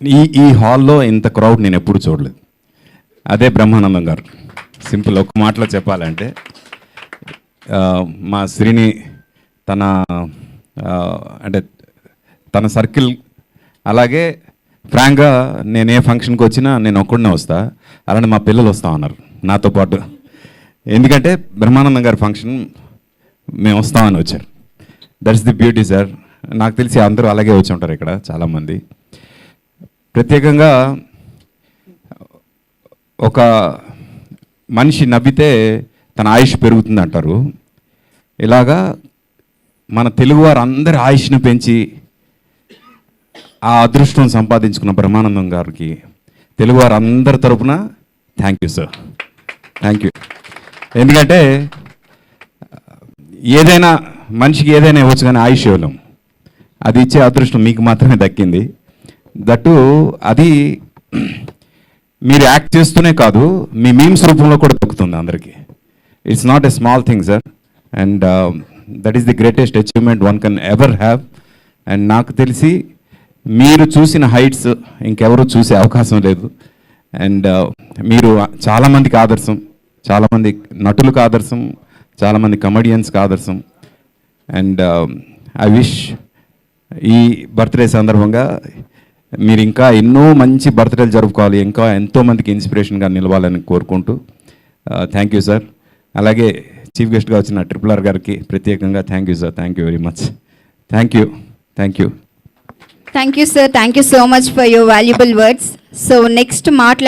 ఈ హాల్లో ఇంత క్రౌడ్ నేను ఎప్పుడు చూడలేదు. అదే బ్రహ్మానందం గారు. సింపుల్ ఒక మాటలో చెప్పాలంటే మా శ్రీని తన అంటే తన సర్కిల్, అలాగే ఫ్రాంక్గా నేను ఏ ఫంక్షన్కి వచ్చినా నేను ఒక్కడనే వస్తా, అలానే మా పిల్లలు వస్తా ఉన్నారు నాతో పాటు. ఎందుకంటే బ్రహ్మానందం గారి ఫంక్షన్ మేము వస్తామని వచ్చారు. That's the beauty sir. నాకు తెలిసి అందరూ అలాగే వచ్చి ఉంటారు ఇక్కడ చాలామంది. ప్రత్యేకంగా ఒక మనిషి నవ్వితే తన ఆయుష్ పెరుగుతుంది అంటారు. ఇలాగా మన తెలుగువారు అందరి ఆయుష్ను పెంచి ఆ అదృష్టం సంపాదించుకున్న బ్రహ్మానందం గారికి తెలుగువారు అందరి తరపున thank you sir, thank you. ఎందుకంటే ఏదైనా మనిషికి ఏదైనా ఇవ్వచ్చు కానీ ఆయుష్ ఇవ్వలేం. అది ఇచ్చే అదృష్టం మీకు మాత్రమే దక్కింది. దట్టు అది మీరు యాక్ట్ చేస్తూనే కాదు, మీ మీమ్స్ రూపంలో కూడా దక్కుతుంది అందరికీ. It's not a small thing sir, and that is the greatest achievement one can ever have. And నాకు తెలిసి మీరు చూసిన హైట్స్ ఇంకెవరూ చూసే అవకాశం లేదు. అండ్ మీరు చాలామందికి ఆదర్శం, చాలామంది నటులకు ఆదర్శం, చాలామంది కమెడియన్స్కి ఆదర్శం. అండ్ ఐ విష్ ఈ బర్త్డే సందర్భంగా మీరు ఇంకా ఎన్నో మంచి బర్త్డేలు జరుపుకోవాలి, ఇంకా ఎంతోమందికి ఇన్స్పిరేషన్గా నిలవాలని కోరుకుంటూ థ్యాంక్ యూ సార్. అలాగే చీఫ్ గెస్ట్గా వచ్చిన RRR గారికి ప్రత్యేకంగా thank you sir, thank you very much. Thank you, thank you. Thank you, sir. Thank you so much for your valuable words. So next